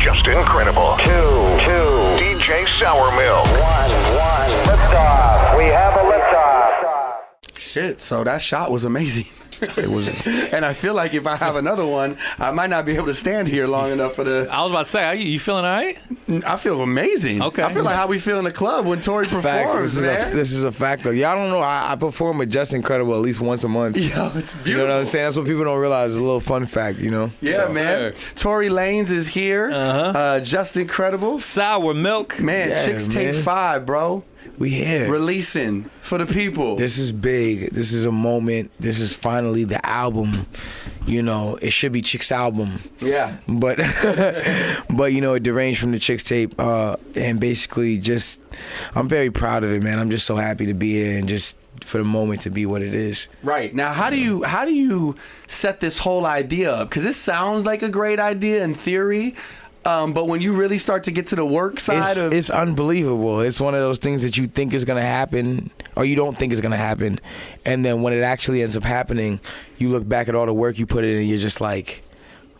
just incredible. Two. DJ Sour Milk. One. Liftoff. We have a liftoff. Shit, so that shot was amazing. It was, and I feel like if I have another one, I might not be able to stand here long enough for the. I was about to say, you feeling all right? I feel amazing. Okay. I feel like how we feel in the club when Tory performs, This is a fact, though. Y'all don't know. I perform with Just Incredible at least once a month. Yo, it's beautiful. You know what I'm saying? That's what people don't realize. It's a little fun fact, you know? Yeah, So, man. sir. Tory Lanez is here. Uh-huh. Just Incredible. Sour Milk. Man, Yeah, Chixtape man. 5, bro. We here. Releasing for the people. This is big. This is a moment. This is finally the album. You know, it should be Chick's album. Yeah. But you know, it deranged from the Chixtape, and basically just, I'm very proud of it, man. I'm just so happy to be here and just for the moment to be what it is. Right. Now, how do you set this whole idea up? Because this sounds like a great idea in theory. But when you really start to get to the work side it's unbelievable. It's one of those things that you think is going to happen or you don't think is going to happen. And then when it actually ends up happening, you look back at all the work you put in and you're just like,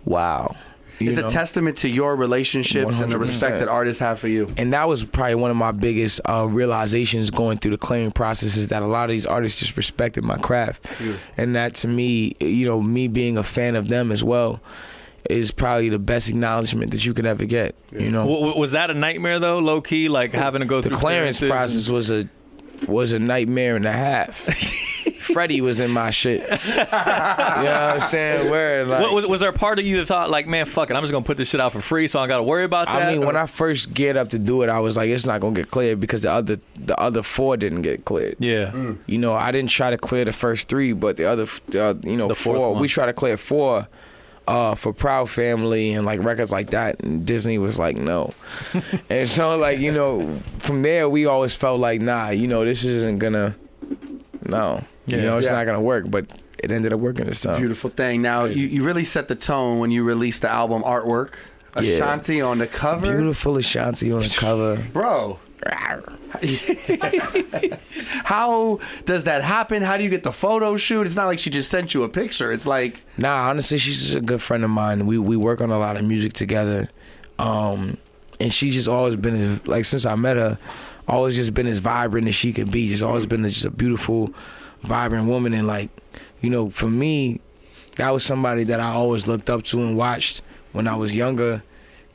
wow. It's a testament to your relationships and the respect 100%. that artists have for you. And that was probably one of my biggest realizations going through the clearing process, is that a lot of these artists just respected my craft. And that, to me, you know, me being a fan of them as well, is probably the best acknowledgement that you could ever get. You know, Was that a nightmare though, low key, like having to go the through clearance process was a nightmare and a half. Freddie was in my shit. You know what I'm saying? Where like, was there a part of you that thought like, man, fuck it, I'm just gonna put this shit out for free, so I don't gotta worry about that? I mean, when I first geared up to do it, I was like, it's not gonna get cleared because the other four didn't get cleared. Yeah. You know, I didn't try to clear the first three, but the other The fourth four, one. we tried to clear four. For Proud Family and like records like that, and Disney was like no. And so like, you know, from there we always felt like, nah, you know, this isn't gonna, no, you know, it's not gonna work, but it ended up working this time. Beautiful thing. Now, you really set the tone when you released the album artwork. Ashanti on the cover. Beautiful Ashanti on the cover. Bro. How does that happen? How do you get the photo shoot? It's not like she just sent you a picture. It's like, Nah, honestly, she's just a good friend of mine. We work on a lot of music together, and she's just always been as, like, since I met her, always just been as vibrant as she could be. Just always been just a beautiful, vibrant woman. And like, you know, for me, that was somebody that I always looked up to and watched when I was younger.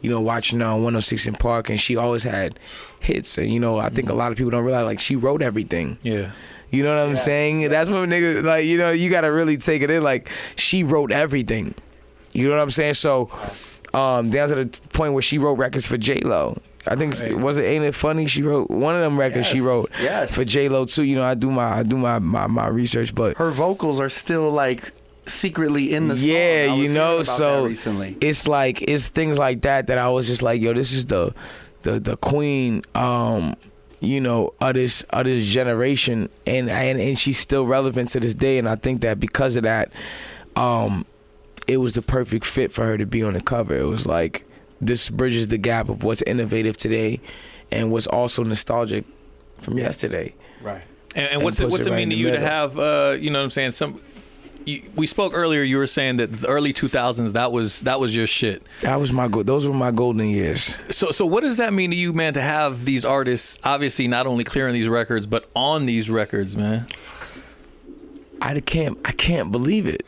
You know, watching her on 106 in Park, and she always had hits. And, you know, I think a lot of people don't realize, like, she wrote everything. Yeah. You know what I'm saying? That's what niggas, like, you know, you got to really take it in. Like, she wrote everything. You know what I'm saying? So, down to the point where she wrote records for J-Lo. I think, Ain't It Funny? She wrote one of them records she wrote for J-Lo, too. You know, I do my research, but her vocals are still, like, secretly in the song. Yeah, I was you know, hearing about so that recently. it's like, it's things like that I was just like, yo, this is the queen, you know, of this generation, and she's still relevant to this day. And I think that because of that, it was the perfect fit for her to be on the cover. It was like, this bridges the gap of what's innovative today and what's also nostalgic from yesterday. Right. And what's it mean to you to have, you know what I'm saying, we spoke earlier, you were saying that the early 2000s, that was your shit. That was those were my golden years. So what does that mean to you, man, to have these artists obviously not only clearing these records, but on these records, man? I can't believe it.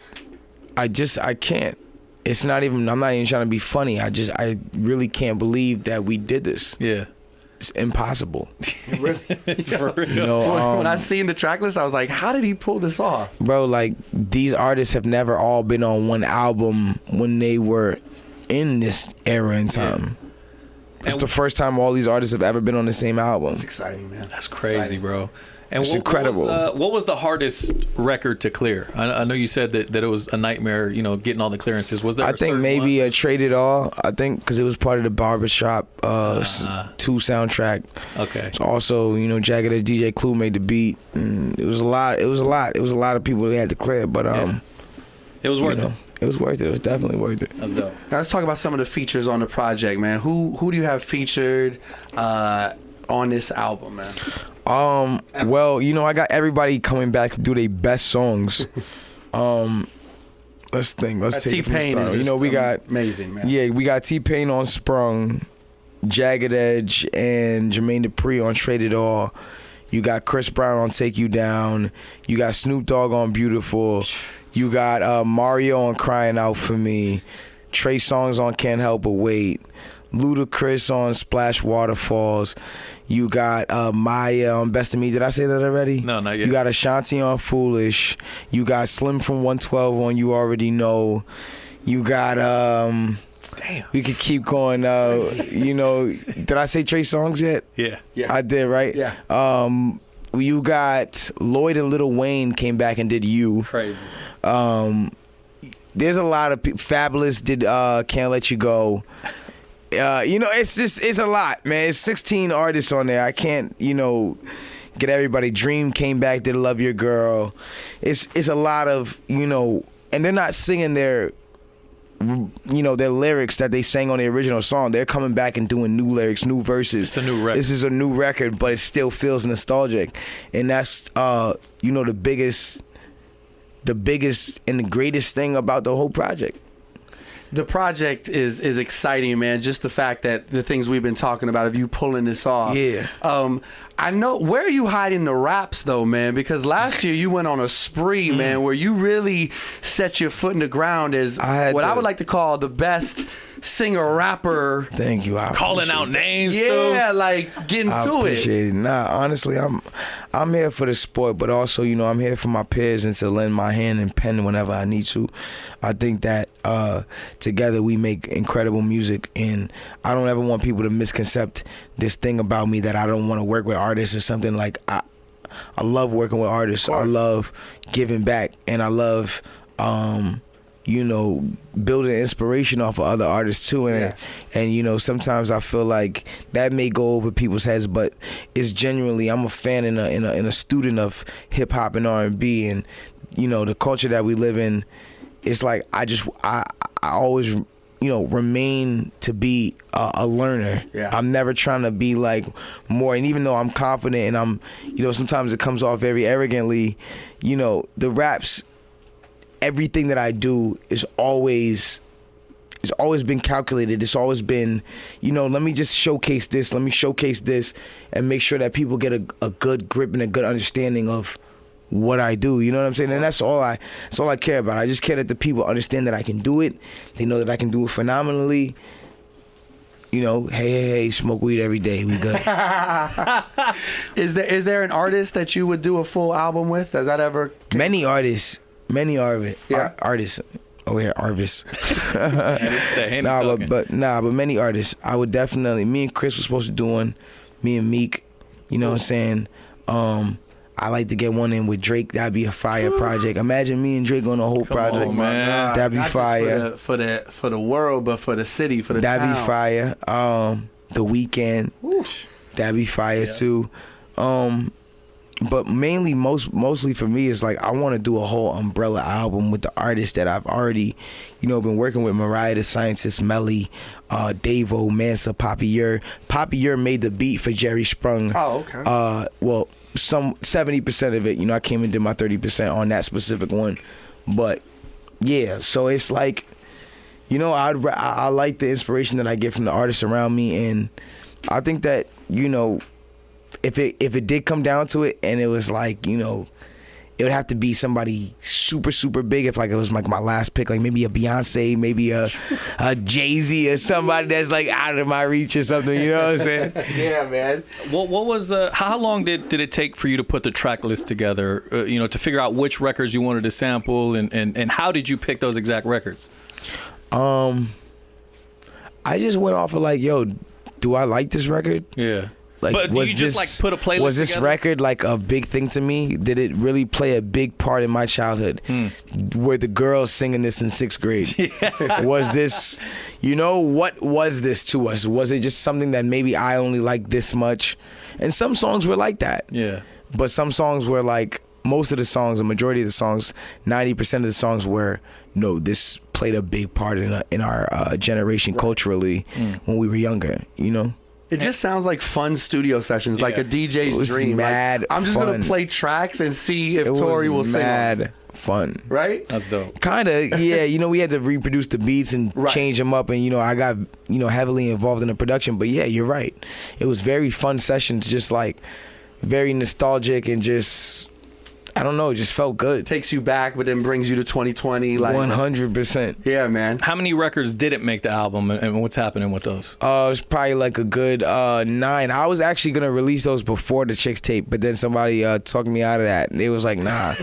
I can't. It's not even, I'm not even trying to be funny. I really can't believe that we did this. Yeah. It's impossible. Really? For real. You know, when I seen the track list, I was like, how did he pull this off? Bro, like, these artists have never all been on one album when they were in this era in time. Yeah. It's the first time all these artists have ever been on the same album. That's exciting, man. That's crazy, bro. And it's incredible. What was the hardest record to clear? I know you said that it was a nightmare, you know, getting all the clearances. Was there? I think maybe a Trade It All. I think because it was part of the Barbershop 2 soundtrack. Okay. It's also, you know, Jagged Edge DJ Clue made the beat. And it was a lot. It was a lot of people that had to clear, but it was worth it. It was worth it. It was definitely worth it. That's dope. Now let's talk about some of the features on the project, man. Who do you have featured on this album, man? Well, you know, I got everybody coming back to do their best songs. Let's think. Let's take T-Pain it from the is start. just We got amazing, man. Yeah, we got T-Pain on Sprung, Jagged Edge, and Jermaine Dupri on Trade It All. You got Chris Brown on Take You Down. You got Snoop Dogg on Beautiful. You got Mario on Crying Out For Me. Trey Songz on Can't Help But Wait. Ludacris on Splash Waterfalls. You got Maya on Best of Me. Did I say that already? No, not yet. You got Ashanti on Foolish. You got Slim from 112 on You Already Know. You got Damn. we could keep going. Did I say Trey Songz yet? Yeah. I did, right? Yeah. You got Lloyd and Lil Wayne came back and did You. Crazy. There's a lot of Fabulous did Can't Let You Go. It's a lot, man. It's 16 artists on there. I can't, get everybody. Dream came back, did Love Your Girl. It's a lot of, and they're not singing their lyrics that they sang on the original song. They're coming back and doing new lyrics, new verses. It's a new record. This is a new record, but it still feels nostalgic. And that's, the biggest and the greatest thing about the whole project. The project is exciting, man. Just the fact that the things we've been talking about of you pulling this off. Yeah. I know. Where are you hiding the raps though, man? Because last year you went on a spree, man, where you really set your foot in the ground as I would like to call the best singer rapper. Thank you. Calling out names. Yeah, too. like getting I to it. appreciate it. Nah, honestly, I'm here for the sport, but also, I'm here for my peers and to lend my hand and pen whenever I need to. I think that together we make incredible music, and I don't ever want people to misconcept this thing about me that I don't want to work with artists or something. Like I love working with artists. I love giving back, and I love building inspiration off of other artists too. And sometimes I feel like that may go over people's heads, but it's genuinely, I'm a fan and a student of hip hop and R&B, and the culture that we live in. It's like I always remain to be a learner. Yeah. I'm never trying to be like more, and even though I'm confident and I'm sometimes it comes off very arrogantly, the raps, everything that I do is always been calculated. It's always been, let me just showcase this, let me showcase this, and make sure that people get a good grip and a good understanding of what I do. You know what I'm saying? And that's all I care about. I just care that the people understand that I can do it. They know that I can do it phenomenally. Hey, smoke weed every day. We good. Is there an artist that you would do a full album with? Has that ever? Many artists. Artists. Oh, yeah, Arvis. But many artists. I would definitely. Me and Chris were supposed to do one. Me and Meek. You know what I'm saying? I like to get one in with Drake. That'd be a fire project. Imagine me and Drake on a whole project. On, man. That'd be Not fire. Just for the world, but for the city, for the That'd town. be fire. The Weeknd. That'd be fire too. But mainly, mostly for me, is like I want to do a whole umbrella album with the artists that I've already, been working with. Mariah the Scientist, Melly, Davo, Mansa, Poppy Yer. Poppy Yer made the beat for Jerry Sprung. Oh, okay. Well, some 70% of it, I came and did my 30% on that specific one. But yeah, so it's like, I like the inspiration that I get from the artists around me, and I think that if it did come down to it, and it was like, it would have to be somebody super, super big. If like it was like my last pick, like maybe a Beyonce, maybe a Jay-Z, or somebody that's like out of my reach or something. You know what I'm saying? Yeah, man. What was how long did it take for you to put the track list together? To figure out which records you wanted to sample, and how did you pick those exact records? I just went off of like, yo, do I like this record? Yeah. Like, but you just put a playlist was this together? record like a big thing to me? Did it really play a big part in my childhood? Were the girls singing this in 6th grade? Yeah. Was this, what was this to us? Was it just something that maybe I only liked this much? And some songs were like that. Yeah. But some songs were like, most of the songs, the majority of the songs, 90% of the songs were, no, this played a big part in our generation culturally when we were younger, It just sounds like fun studio sessions, like a DJ's dream. Mad I'm just fun. gonna play tracks and see if Tory will sing. Mad fun. Right? That's dope. Kind of, yeah. You know, we had to reproduce the beats and change them up, and you know, I got heavily involved in the production. But yeah, you're right. It was very fun sessions, just like very nostalgic and just. I don't know, it just felt good. Takes you back, but then brings you to 2020. Like 100%. Yeah, man. How many records didn't make the album, and what's happening with those? It was probably like a good 9. I was actually gonna release those before the Chixtape, but then somebody talked me out of that. They was like, nah,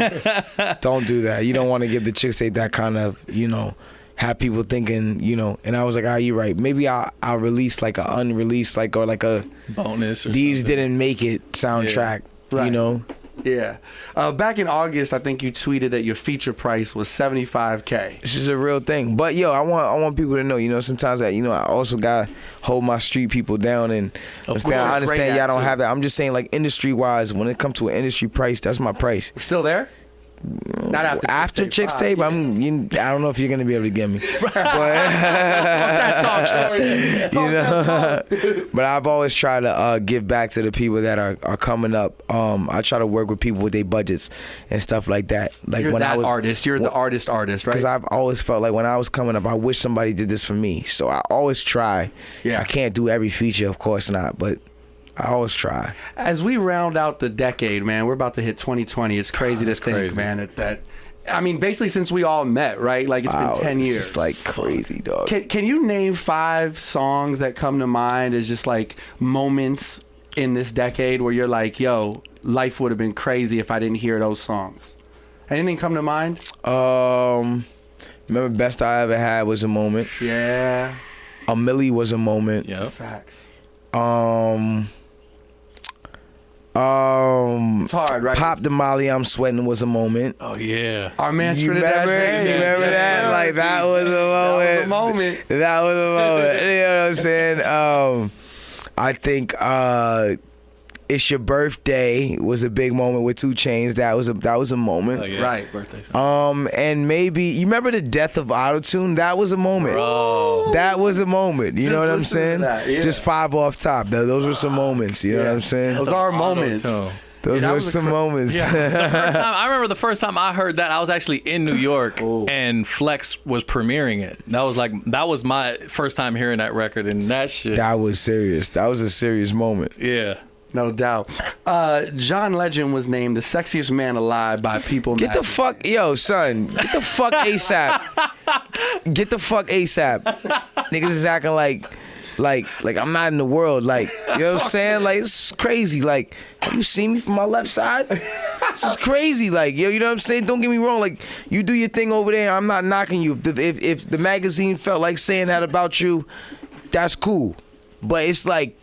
don't do that. You don't want to give the Chixtape that kind of, you know, have people thinking, you know. And I was like, you're right. Maybe I'll release like an unreleased, like, or like a bonus or these something. didn't make it soundtrack, Right. you know. Yeah. Back in August, I think you tweeted that your feature price was $75K. This is a real thing. But yo, I want people to know, you know, sometimes I also gotta hold my street people down, and course. I understand Great y'all don't attitude. have that. I'm just saying, like, industry wise, when it comes to an industry price, that's my price. We're still there? Not after Chixtape, I don't know if you're gonna be able to get me. But but I've always tried to give back to the people that are coming up. I try to work with people with their budgets and stuff like that. Like You're when that I was artist. You're the artist, right? because I've always felt like when I was coming up, I wish somebody did this for me. So I always try. Yeah. I can't do every feature, of course not, but I always try. As we round out the decade, man, we're about to hit 2020. It's crazy to think, crazy. man, that I mean, basically since we all met, right? Like it's been 10 years. It's just like crazy, dog. Can you name 5 songs that come to mind as just like moments in this decade where you're like, yo, life would have been crazy if I didn't hear those songs? Anything come to mind? Remember Best I Ever Had was a moment. Yeah. A Millie was a moment. Yep. Facts. It's hard, right? Pop the Molly, I'm Sweating was a moment. Oh yeah. Our man You Trinidad remember? James. You remember that? Like that was a moment. moment. That was a moment. You know what I'm saying? I think It's Your Birthday was a big moment with 2 Chainz. That was a moment. Oh, yeah. Right. Birthday song. And maybe you remember the death of Autotune? That was a moment. Bro. That was a moment. You Just know what I'm listen to saying? that, yeah. Just 5 off top. Those were some moments. You know what I'm saying? Those are moments. Auto-tune. Those that were was a some moments. I remember the first time I heard that, I was actually in New York and Flex was premiering it. That was my first time hearing that record, and that shit. That was serious. That was a serious moment. Yeah. No doubt. John Legend was named the sexiest man alive by People Get the magazine. fuck, yo, son. Get the fuck ASAP. Get the fuck ASAP. Niggas is acting like I'm not in the world. Like, you know what I'm saying? Like, it's crazy. Like, have you seen me from my left side? This is crazy. Like, yo, you know what I'm saying? Don't get me wrong. Like, you do your thing over there. I'm not knocking you. If the magazine felt like saying that about you, that's cool. But it's like,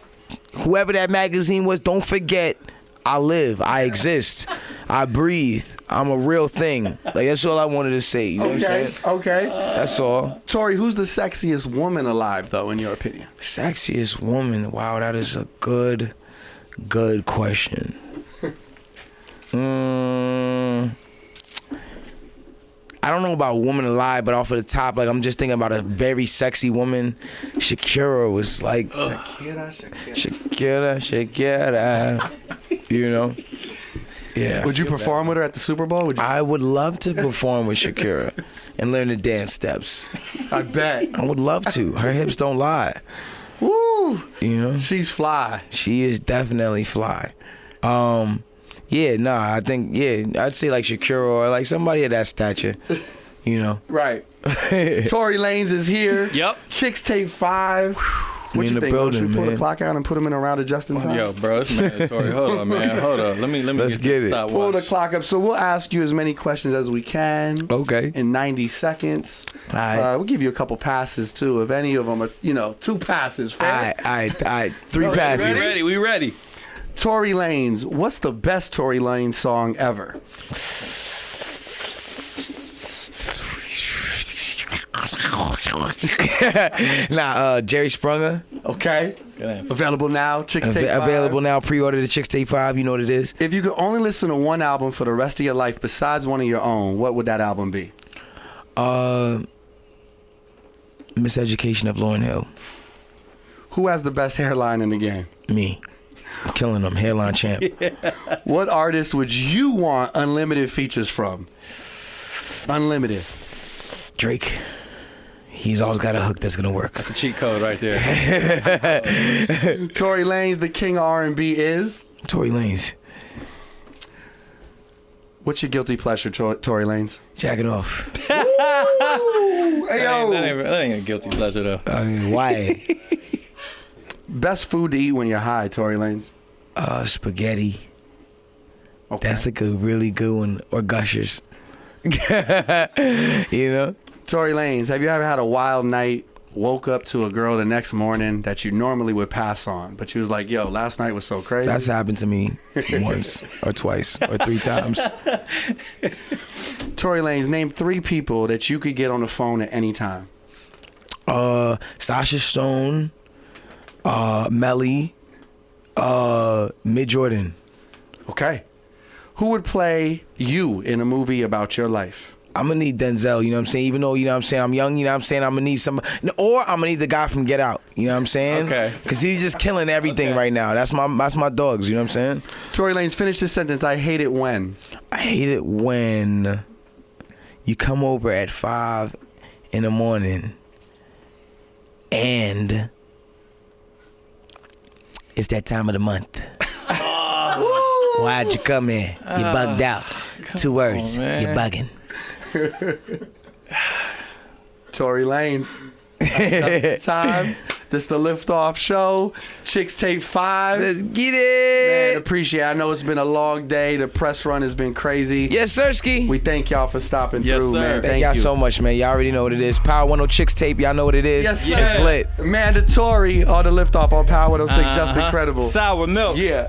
whoever that magazine was, don't forget, I live, I exist, I breathe, I'm a real thing. Like, that's all I wanted to say. You know what I'm saying? Okay. That's all. Tori, who's the sexiest woman alive, though, in your opinion? Sexiest woman. Wow, that is a good question. I don't know about woman alive, but off of the top, like, I'm just thinking about a very sexy woman. Shakira was like, Shakira. You know? Yeah. Would you perform with her at the Super Bowl? Would you? I would love to perform with Shakira and learn the dance steps. I bet. I would love to. Her hips don't lie. Woo! You know? She's fly. She is definitely fly. I think, I'd say like Shakira or like somebody of that stature, you know. Right. Tory Lanez is here. Yep. Chixtape 5. What in you the think? building, Should we pull man. the clock out and put him in a round of just in time? Yo, bro, it's mandatory. Hold on, man. Hold up. Let me Let's get it. stopwatch. Pull the clock up. So we'll ask you as many questions as we can. Okay. In 90 seconds. All right. We'll give you a couple passes too. If any of them are, 2 passes. All Fair? right. 3 Okay, passes. We ready. Tory Lanez. What's the best Tory Lanez song ever? Jerry Sprunger. Okay. Good answer. Available now. Chixtape 5. Available now. Pre-order the Chixtape 5. You know what it is. If you could only listen to one album for the rest of your life besides one of your own, what would that album be? Miseducation of Lauryn Hill. Who has the best hairline in the game? Me. I'm killing them. Hairline champ. What artist would you want unlimited features from? Unlimited. Drake. He's always got a hook that's gonna work. That's a cheat code right there. Tory Lanez, the king of R&B is? Tory Lanez. What's your guilty pleasure, Tory Lanez? Jacking off. Hey, yo. That ain't a guilty pleasure though. Why? Best food to eat when you're high, Tory Lanez? Spaghetti. Okay. That's a really good one. Or Gushers. You know? Tory Lanez, have you ever had a wild night, woke up to a girl the next morning that you normally would pass on, but you was like, yo, last night was so crazy? That's happened to me once or twice or 3 times. Tory Lanez, name 3 people that you could get on the phone at any time. Sasha Stone, Melly, Mid Jordan. Okay. Who would play you in a movie about your life? I'm gonna need Denzel, you know what I'm saying? Even though, you know what I'm saying, I'm young, you know what I'm saying? I'm gonna need somebody, or I'm gonna need the guy from Get Out, you know what I'm saying? Okay. Because he's just killing everything right now. That's my dogs, you know what I'm saying? Tory Lanez, finish this sentence. I hate it when. I hate it when you come over at 5 in the morning and it's that time of the month. Why'd you come in? You bugged out. 2 words. man. You're bugging. Tory Lanez. Time. This the Liftoff show. Chixtape 5. Let's get it. Man, appreciate it. I know it's been a long day. The press run has been crazy. Yes, Sirski. We thank y'all for stopping Yes, through, sir. man. Thank y'all you. so much, man. Y'all already know what it is. Power 106 Chixtape. Y'all know what it is. Yes, sir. It's lit. Mandatory on the Liftoff on Power 106. Just incredible. Sour milk. Yeah.